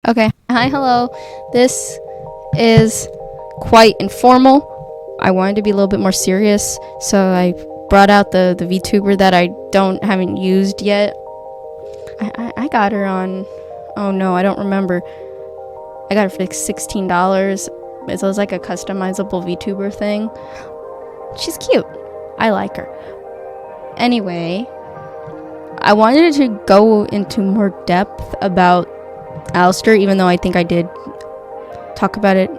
Okay, hi, hello. This is quite informal. I wanted to be a little bit more serious, so I brought out the VTuber that I haven't used yet. I got her on, oh no, I don't remember. I got her for like $16. So it was like a customizable VTuber thing. She's cute. I like her. Anyway, I wanted to go into more depth about Alistair, even though I think I did talk about it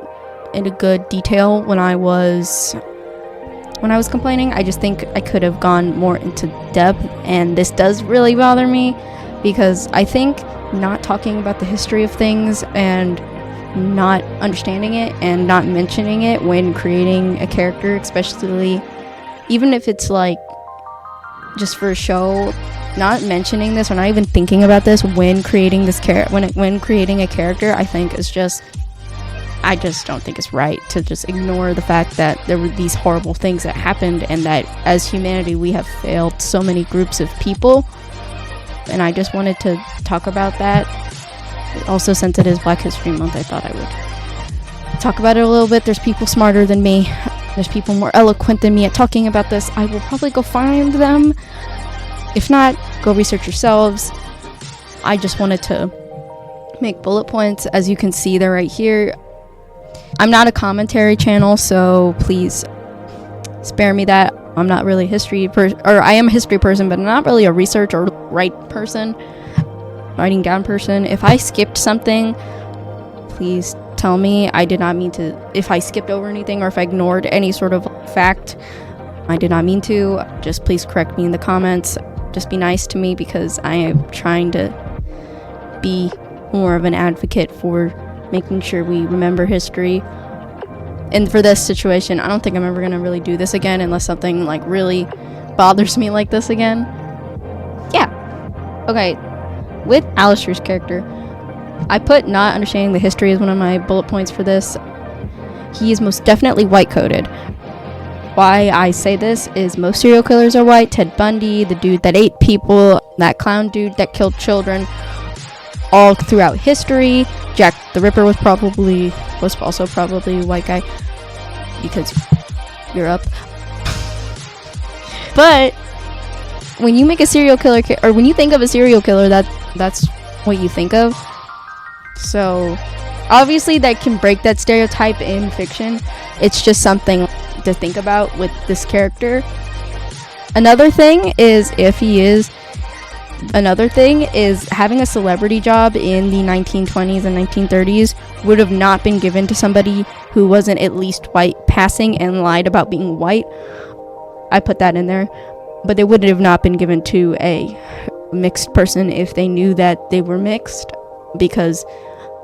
in a good detail when I was complaining. I just think I could have gone more into depth, and this does really bother me because I think not talking about the history of things and not understanding it and not mentioning it when creating a character, especially even if it's like just for a show, not mentioning this or not even thinking about this when creating this when creating a character, I think is just, I just don't think it's right to just ignore the fact that there were these horrible things that happened and that as humanity we have failed so many groups of people. And I just wanted to talk about that. Also, since it is Black History Month, I thought I would talk about it a little bit. There's people smarter than me. There's people more eloquent than me at talking about this. I will probably go find them. If not, go research yourselves. I just wanted to make bullet points. As you can see, they're right here. I'm not a commentary channel, so please spare me that. I'm not really a history person, or I am a history person, but I'm not really a research or writing down person. If I skipped something, please tell me. I did not mean to. If I skipped over anything or if I ignored any sort of fact, I did not mean to. Just please correct me in the comments. Just be nice to me because I am trying to be more of an advocate for making sure we remember history. And for this situation, I don't think I'm ever going to really do this again unless something like really bothers me like this again. Yeah. Okay. With Alistair's character, I put not understanding the history as one of my bullet points for this. He is most definitely white-coded. Why I say this is most serial killers are white. Ted Bundy, the dude that ate people, that clown dude that killed children, all throughout history. Jack the Ripper was also probably a white guy because Europe. But when you make a serial killer, or when you think of a serial killer, that's what you think of. So obviously that can break that stereotype in fiction. It's just something to think about with this character. Another thing is having a celebrity job in the 1920s and 1930s would have not been given to somebody who wasn't at least white passing and lied about being white. I put that in there. But they would have not been given to a mixed person if they knew that they were mixed, because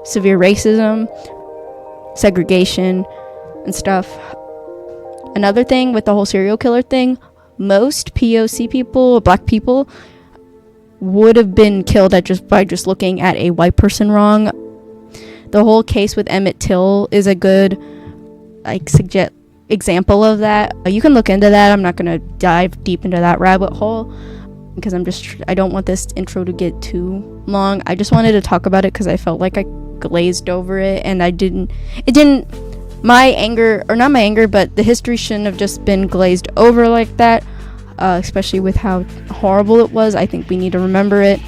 severe racism, segregation, and stuff. Another thing with the whole serial killer thing, most POC people, black people, would have been killed by just looking at a white person wrong. The whole case with Emmett Till is a good example of that. You can look into that. I'm not going to dive deep into that rabbit hole because I don't want this intro to get too long. I just wanted to talk about it because I felt like I glazed over it, and but the history shouldn't have just been glazed over like that, especially with how horrible it was. I think we need to remember it,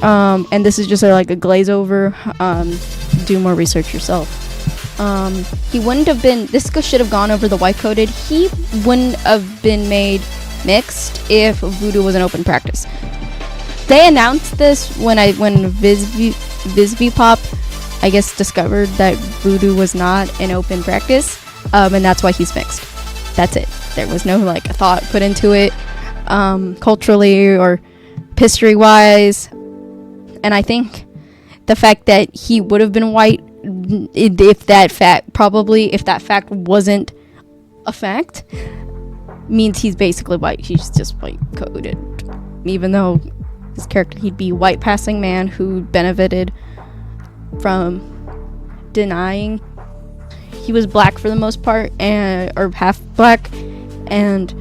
and this is just like a glaze over. Do more research yourself. He wouldn't have been, this should have gone over the white coded. He wouldn't have been made mixed if voodoo was an open practice. They announced this when VisvyPop, I guess, discovered that voodoo was not an open practice, and that's why he's mixed. That's it. There was no thought put into it, culturally or history wise. And I think the fact that he would have been white, if that fact wasn't a fact, means he's basically white. He's just white coded, even though his character, he'd be white passing man who benefited from denying he was black for the most part, or half black, and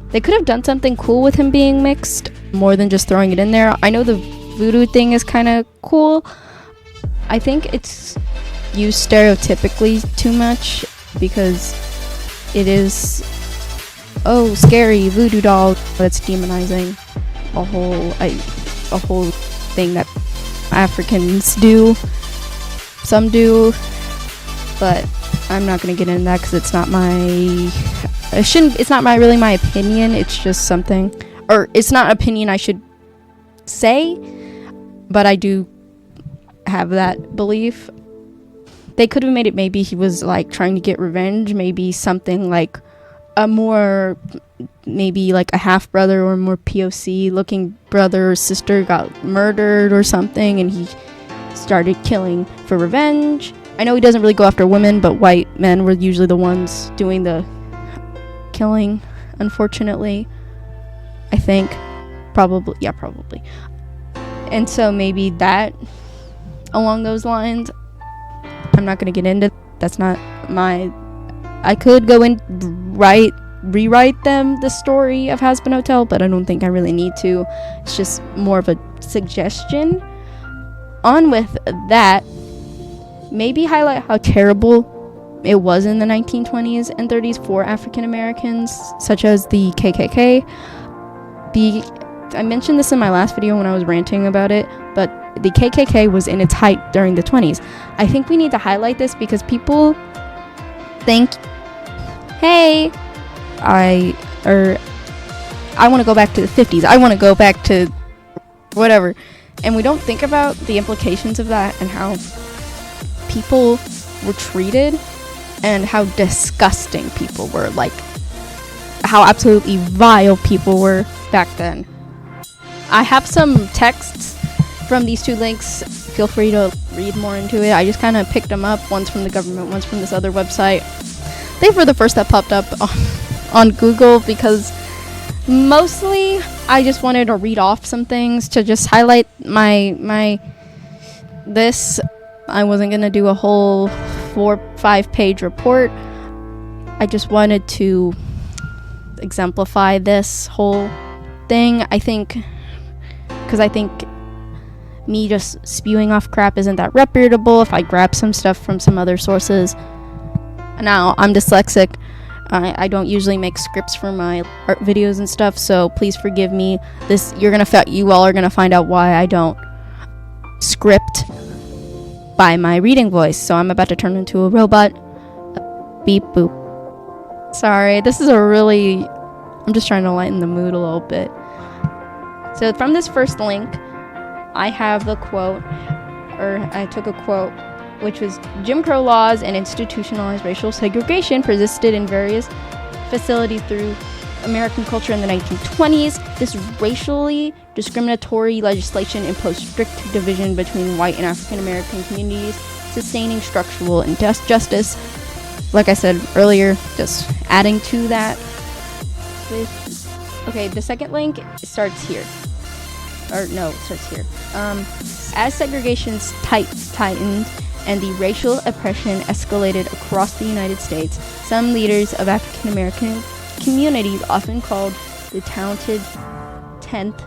they could have done something cool with him being mixed more than just throwing it in there. I know the voodoo thing is kind of cool. I think it's used stereotypically too much because it is, oh, scary voodoo doll. That's demonizing a whole thing that Africans do. Some do, but I'm not gonna get into that because it's not really my opinion. It's just something, or it's not an opinion I should say, but I do have that belief. They could have made it maybe he was like trying to get revenge, maybe something like maybe like a half brother or more POC looking brother or sister got murdered or something, and he started killing for revenge. I know he doesn't really go after women, but white men were usually the ones doing the killing, unfortunately. I think. Probably. And so maybe that, along those lines, I'm not going to get into. That's not my. I could go and rewrite the story of Hazbin Hotel, but I don't think I really need to. It's just more of a suggestion. On with that, maybe highlight how terrible it was in the 1920s and 30s for African Americans, such as the KKK. I mentioned this in my last video when I was ranting about it, but the KKK was in its height during the 20s. I think we need to highlight this because people think, hey, I want to go back to the 50s. I want to go back to whatever. And we don't think about the implications of that and how people were treated and how disgusting people were, like how absolutely vile people were back then. I have some texts from these two links. Feel free to read more into it. I just kind of picked them up, one's from the government, one's from this other website. They were the first that popped up on Google because mostly I just wanted to read off some things to just highlight this. I wasn't going to do a whole 4-5 page report. I just wanted to exemplify this whole thing. I think me just spewing off crap isn't that reputable if I grab some stuff from some other sources. Now, I'm dyslexic. I don't usually make scripts for my art videos and stuff, so please forgive me. You all are gonna find out why I don't script by my reading voice. So I'm about to turn into a robot. Beep boop. Sorry, I'm just trying to lighten the mood a little bit. So from this first link, I have the quote, or I took a quote, which was, Jim Crow laws and institutionalized racial segregation persisted in various facilities through American culture in the 1920s. This racially discriminatory legislation imposed strict division between white and African American communities, sustaining structural injustice. Like I said earlier, just adding to that. The second link starts here. It starts here. As segregation tightened and the racial oppression escalated across the United States, some leaders of African American communities, often called the Talented Tenth,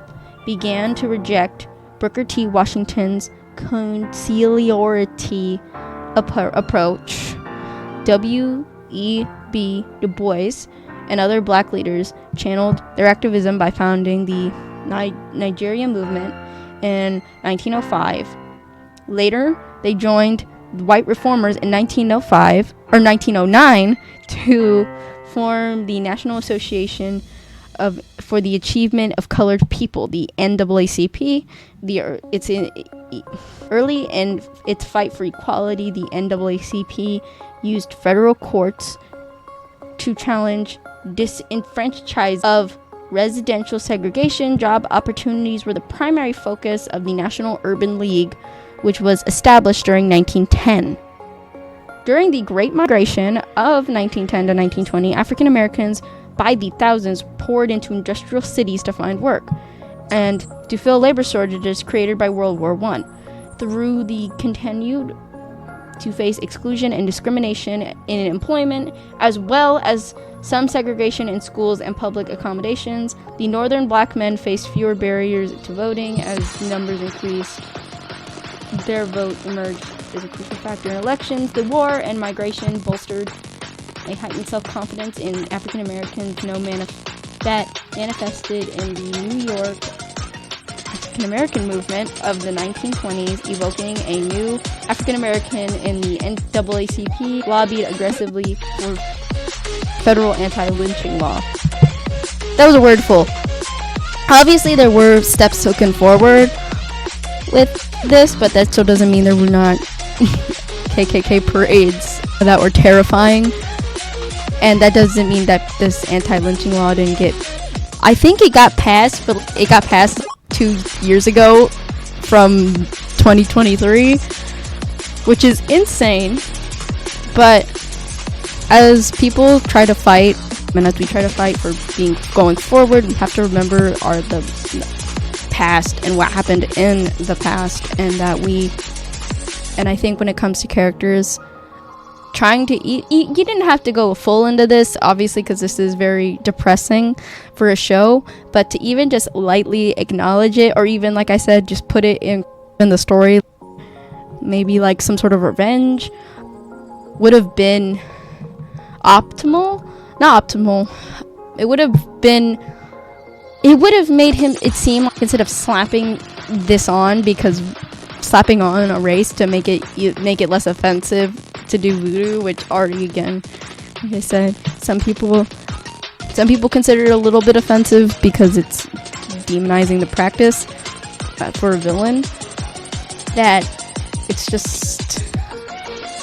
began to reject Booker T. Washington's conciliatory approach. W.E.B. Du Bois and other black leaders channeled their activism by founding the Nigerian movement in 1905. Later, they joined white reformers in 1909 to form the National Association for the Achievement of Colored People, the NAACP. Early in its fight for equality, the NAACP used federal courts to challenge disenfranchisement of residential segregation. Job opportunities were the primary focus of the National Urban League, which was established during 1910. During the Great Migration of 1910 to 1920, African Americans by the thousands poured into industrial cities to find work and to fill labor shortages created by World War I. Through the continued to face exclusion and discrimination in employment, as well as some segregation in schools and public accommodations. The northern black men faced fewer barriers to voting as numbers increased. Their vote emerged as a crucial factor in elections. The war and migration bolstered a heightened self-confidence in African Americans that manifested in the New York African American movement of the 1920s, evoking a new African American in the NAACP lobbied aggressively for federal anti-lynching law. That was a word full. Obviously, there were steps taken forward with this, but that still doesn't mean there were not KKK parades that were terrifying. And that doesn't mean that this anti-lynching law didn't get... I think it got passed, but it got passed 2 years ago from 2023, which is insane. But as people try to fight, and as we try to fight for going forward, we have to remember the past and what happened in the past, and I think when it comes to characters, trying to you didn't have to go full into this, obviously, because this is very depressing for a show, but to even just lightly acknowledge it, or even, like I said, just put it in the story, maybe like some sort of revenge, would have been not optimal. It would have made it seem like, instead of slapping this on, because slapping on a race to make it less offensive to do voodoo, which already, again, like I said, some people consider it a little bit offensive because it's demonizing the practice for a villain, that it's just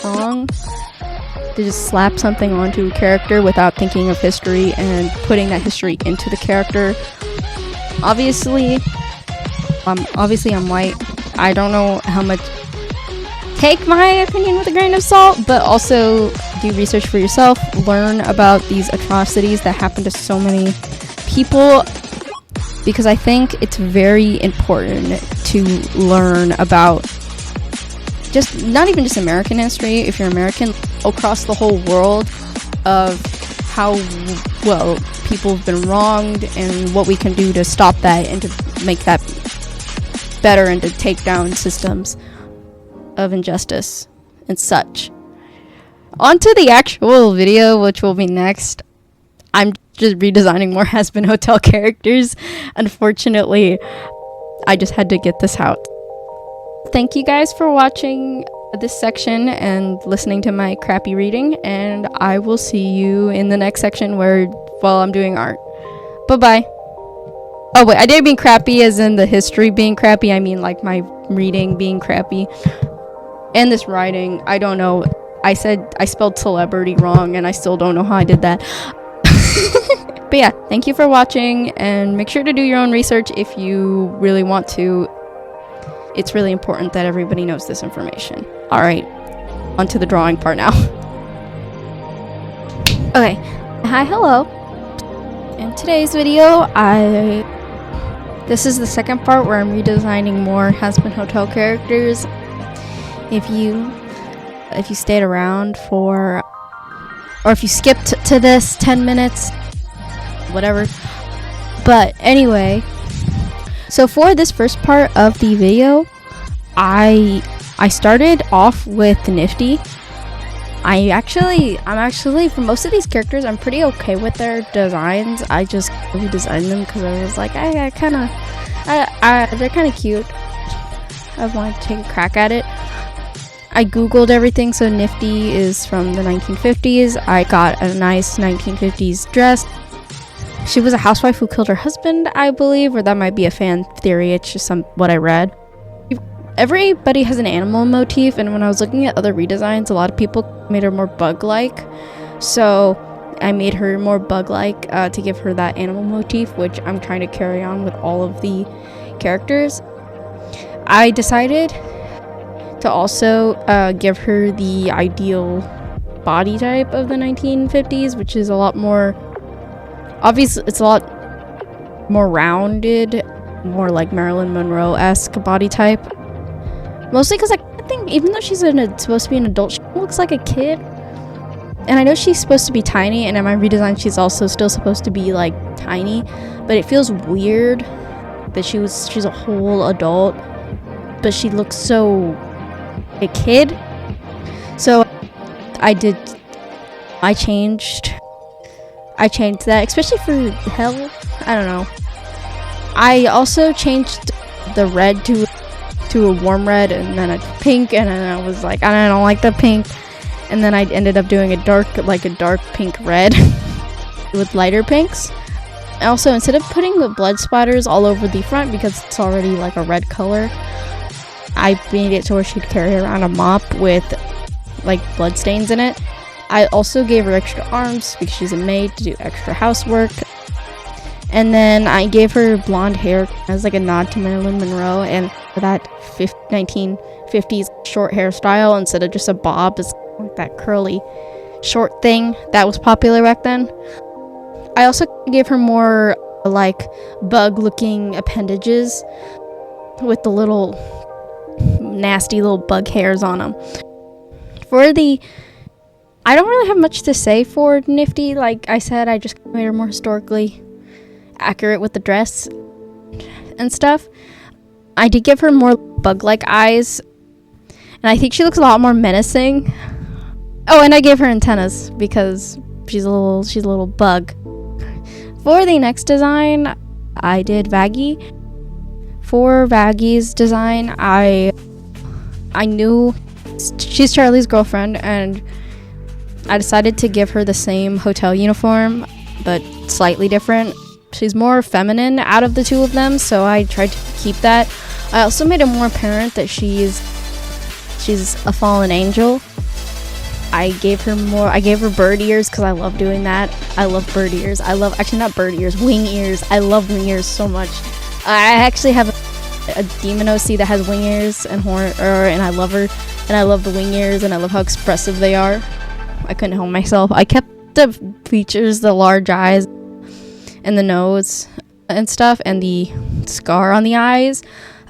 wrong to just slap something onto a character without thinking of history and putting that history into the character. Obviously I'm white. I don't know how much. Take my opinion with a grain of salt, but also do research for yourself. Learn about these atrocities that happen to so many people, because I think it's very important to learn about not even just American history, if you're American, across the whole world, of how well people have been wronged and what we can do to stop that and to make that better and to take down systems of injustice and such. On to the actual video, which will be next. I'm just redesigning more Hazbin Hotel characters. Unfortunately, I just had to get this out. Thank you guys for watching this section and listening to my crappy reading, and I will see you in the next section while I'm doing art. Bye-bye. Oh wait, I didn't mean crappy as in the history being crappy. I mean like my reading being crappy. And this writing, I don't know. I spelled celebrity wrong, and I still don't know how I did that. But yeah, thank you for watching, and make sure to do your own research if you really want to. It's really important that everybody knows this information. Alright, on to the drawing part now. Okay, hi, hello. In today's video, this is the second part where I'm redesigning more Hazbin Hotel characters. If you stayed around or if you skipped to this 10 minutes, whatever. But anyway, so for this first part of the video, I started off with Nifty. I'm actually for most of these characters, I'm pretty okay with their designs. I just redesigned them because I was like, they're kind of cute. I wanted to take a crack at it. I googled everything, so Nifty is from the 1950s. I got a nice 1950s dress. She was a housewife who killed her husband, I believe, or that might be a fan theory. It's just what I read. Everybody has an animal motif, and when I was looking at other redesigns, a lot of people made her more bug-like. So I made her more bug-like to give her that animal motif, which I'm trying to carry on with all of the characters. I decided to also give her the ideal body type of the 1950s, which is a lot more obvious. It's a lot more rounded, more like Marilyn Monroe-esque body type, mostly because think, even though she's supposed to be an adult, she looks like a kid. And I know she's supposed to be tiny, and in my redesign she's also still supposed to be like tiny, but it feels weird that she's a whole adult, but she looks so a kid. So I changed that, especially for Hell. I don't know. I also changed the red to a warm red, and then a pink, and then I was like, I don't like the pink, and then I ended up doing a dark pink red with lighter pinks. Also, instead of putting the blood splatters all over the front because it's already like a red color, I made it to where she'd carry around a mop with like blood stains in it. I also gave her extra arms because she's a maid to do extra housework. And then I gave her blonde hair as like a nod to Marilyn Monroe and that 1950s short hairstyle instead of just a bob. It's like that curly short thing that was popular back then. I also gave her more like bug looking appendages with the little nasty little bug hairs on them. I don't really have much to say for Nifty. Like I said, I just made her more historically accurate with the dress and stuff. I did give her more bug-like eyes, and I think she looks a lot more menacing. Oh, and I gave her antennas because she's a little bug. For the next design, I did Vaggie. For Vaggie's design, I knew she's Charlie's girlfriend, and I decided to give her the same hotel uniform, but slightly different. She's more feminine out of the two of them, so I tried to keep that. I also made it more apparent that she's a fallen angel. I gave her bird ears because I love doing that. I love bird ears. Actually not bird ears, wing ears. I love wing ears so much. I actually have a demon OC that has wing ears and and I love her, and I love the wing ears, and I love how expressive they are. I couldn't help myself. I kept the features, the large eyes and the nose and stuff, and the scar on the eyes.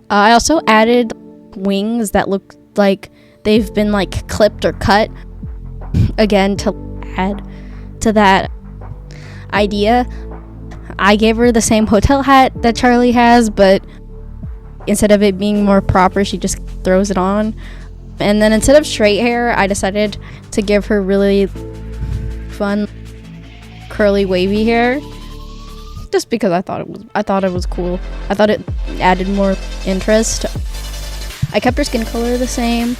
I also added wings that look like they've been like clipped or cut, again to add to that idea. I gave her the same hotel hat that Charlie has, but instead of it being more proper, she just throws it on. And then instead of straight hair, I decided to give her really fun curly wavy hair, just because I thought it was cool. I thought it added more interest. I kept her skin color the same.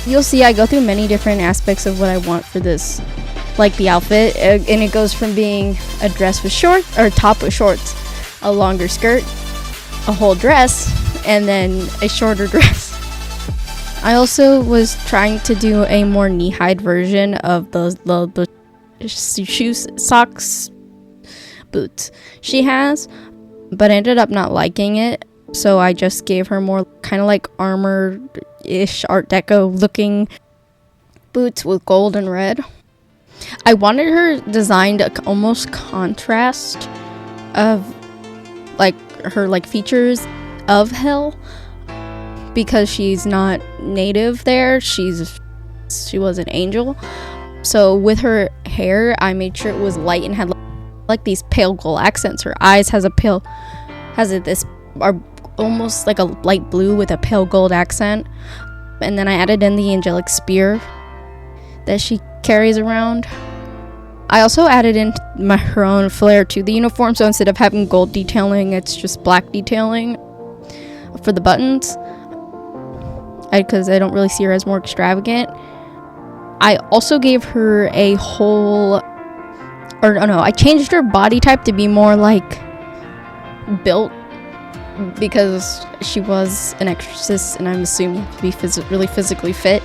You'll see I go through many different aspects of what I want for this, like the outfit, and it goes from being a dress with shorts, or top with shorts, a longer skirt, a whole dress, and then a shorter dress. I also was trying to do a more knee-high version of the shoes, socks, boots she has, but I ended up not liking it, so I just gave her more kind of like armor-ish Art Deco looking boots with gold and red. I wanted her designed almost contrast of like her like features of Hell, because she's not native there. She was an angel. So with her hair, I made sure it was light and had like these pale gold accents. Her eyes this are almost like a light blue with a pale gold accent. And then I added in the angelic spear that she carries around. I also added in her own flair to the uniform, so instead of having gold detailing, it's just black detailing for the buttons, because I don't really see her as more extravagant. I also gave her I changed her body type to be more like built, because she was an exorcist, and I'm assuming to be really physically fit.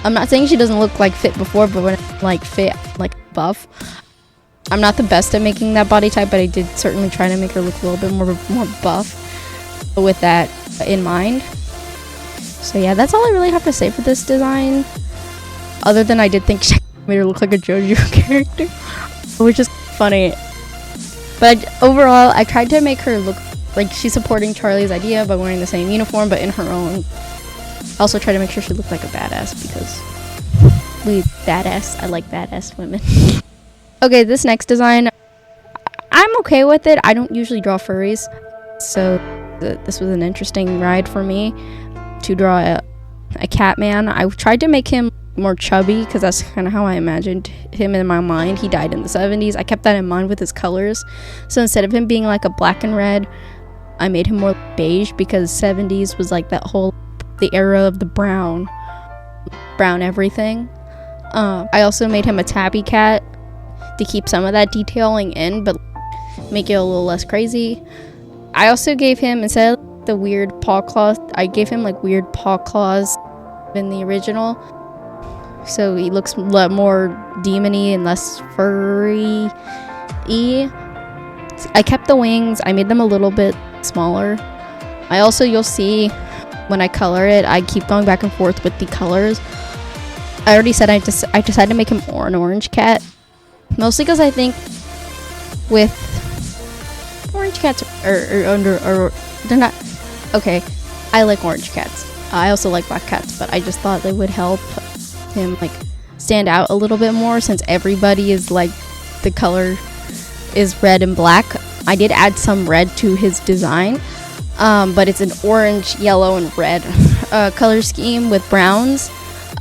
I'm not saying she doesn't look like fit before, but when it's like fit, like buff. I'm not the best at making that body type, but I did certainly try to make her look a little bit more buff with that in mind. So yeah, that's all I really have to say for this design, other than I did think she made her look like a JoJo character, which is funny. But overall, I tried to make her look like she's supporting Charlie's idea by wearing the same uniform, but in her own Also try to make sure she looked like a badass because I like badass women. Okay, this next design, I'm okay with it. I don't usually draw furries, so this was an interesting ride for me to draw a cat man. I tried to make him more chubby because that's kind of how I imagined him in my mind. He died in the 70s. I kept that in mind with his colors. So instead of him being like a black and red, I made him more beige because 70s was like the era of the brown everything. I also made him a tabby cat to keep some of that detailing in, but make it a little less crazy. I also gave him, instead of the weird paw claws, I gave him like weird paw claws in the original. So he looks a lot more demon-y and less furry-y. I kept the wings. I made them a little bit smaller. I also, you'll see when I color it, I keep going back and forth with the colors. I already said I decided to make him an orange cat. Mostly because I think with orange cats or they're not okay. I like orange cats. I also like black cats, but I just thought they would help him like stand out a little bit more since everybody is like the color is red and black. I did add some red to his design, but it's an orange, yellow, and red color scheme with browns.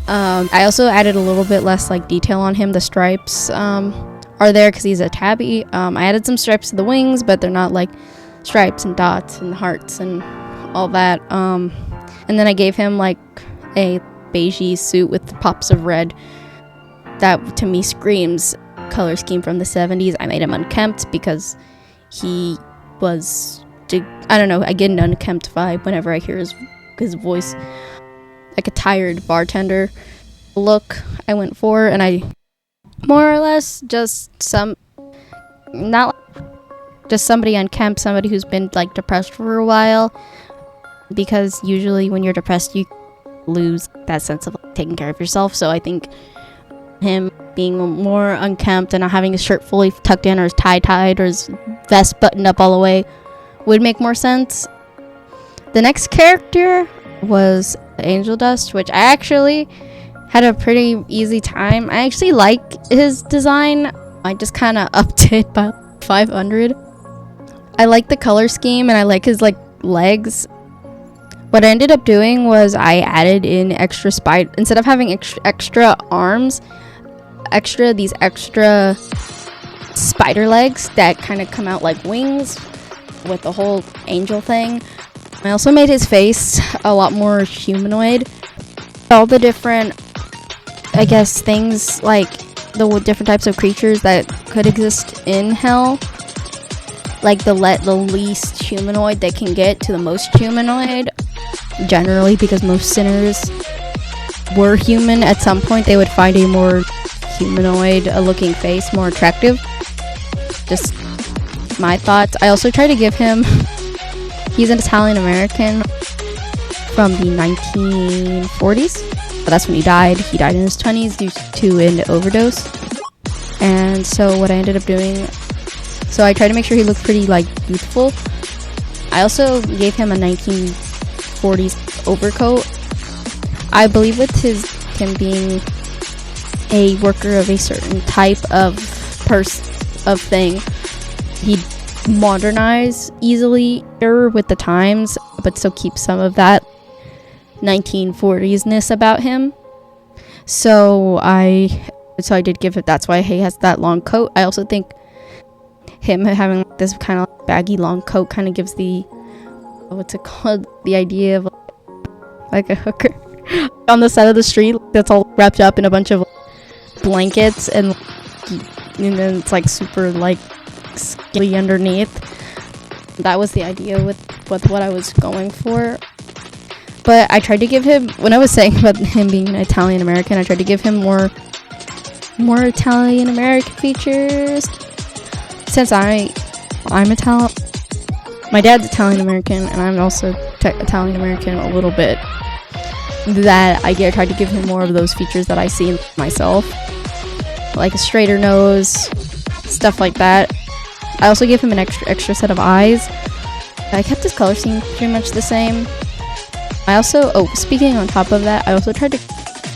I also added a little bit less like detail on him. The stripes are there because he's a tabby. I added some stripes to the wings, but they're not like stripes and dots and hearts and all that. And then I gave him like a beigey suit with the pops of red. That to me screams color scheme from the 70s. I made him unkempt because he was, I don't know, I get an unkempt vibe whenever I hear his voice. Like a tired bartender look I went for, and I more or less not just somebody unkempt, somebody who's been like depressed for a while, because usually when you're depressed you lose that sense of like, taking care of yourself. So I think him being more unkempt and not having his shirt fully tucked in or his tie tied or his vest buttoned up all the way would make more sense. The next character was Angel Dust, which I actually had a pretty easy time. I actually like his design. I just kind of upped it by 500. I like the color scheme and I like his like legs. What I ended up doing was I added in extra instead of having extra arms, these extra spider legs that kind of come out like wings with the whole angel thing. I also made his face a lot more humanoid. All the different, I guess, things like the different types of creatures that could exist in hell, like the least humanoid they can get to the most humanoid. Generally, because most sinners were human at some point, they would find a more humanoid looking face more attractive. Just my thoughts. I also try to give him, he's an Italian American from the 1940s, but that's when he died. He died in his 20s due to an overdose. And so what I ended up doing, so I tried to make sure he looked pretty like youthful. I also gave him a 1940s overcoat. I believe with him being a worker of a certain type of thing, he'd modernize easily with the times, but still keep some of that 1940s-ness about him. So I did give it, that's why he has that long coat. I also think him having this kind of baggy long coat kind of gives the, what's it called, the idea of like a hooker on the side of the street that's all wrapped up in a bunch of blankets and then it's like super like skinny underneath. That was the idea with what I was going for. But I tried to give him, when I was saying about him being an Italian American, I tried to give him more Italian American features. Since I'm Italian, my dad's Italian American, and I'm also Italian American a little bit. That I tried to give him more of those features that I see in myself, like a straighter nose, stuff like that. I also gave him an extra set of eyes. I kept his color scheme pretty much the same. I also, speaking on top of that, I also tried to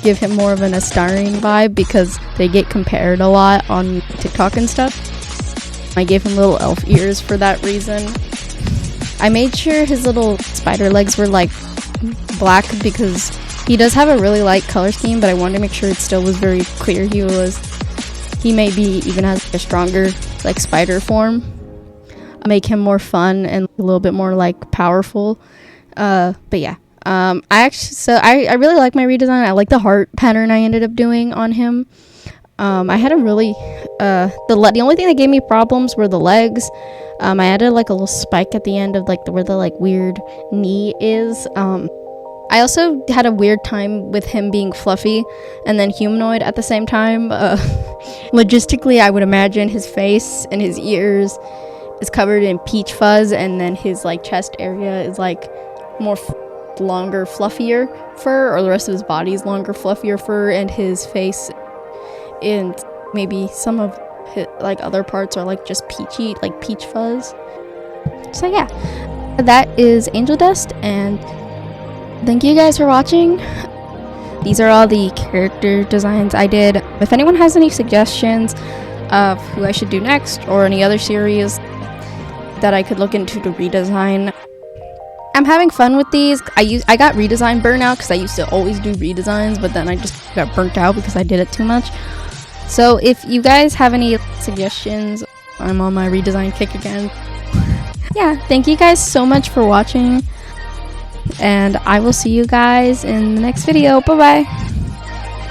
give him more of an aspiring vibe because they get compared a lot on TikTok and stuff. I gave him little elf ears for that reason. I made sure his little spider legs were like black because he does have a really light color scheme, but I wanted to make sure it still was very clear he maybe even has a stronger like spider form. Make him more fun and a little bit more like powerful. But yeah. I really like my redesign. I like the heart pattern I ended up doing on him. I had a really the only thing that gave me problems were the legs. I added like a little spike at the end of like where the like weird knee is. I also had a weird time with him being fluffy and then humanoid at the same time. Logistically, I would imagine his face and his ears is covered in peach fuzz, and then his like chest area is like more longer, fluffier fur, or the rest of his body is longer, fluffier fur, and his face and maybe some of his, like other parts are like just peachy, like peach fuzz. So yeah, that is Angel Dust, and thank you guys for watching. These are all the character designs I did. If anyone has any suggestions of who I should do next or any other series that I could look into to redesign, I'm having fun with these. I got redesign burnout because I used to always do redesigns, but then I just got burnt out because I did it too much. So if you guys have any suggestions, I'm on my redesign kick again. Yeah, thank you guys so much for watching, and I will see you guys in the next video. Bye bye.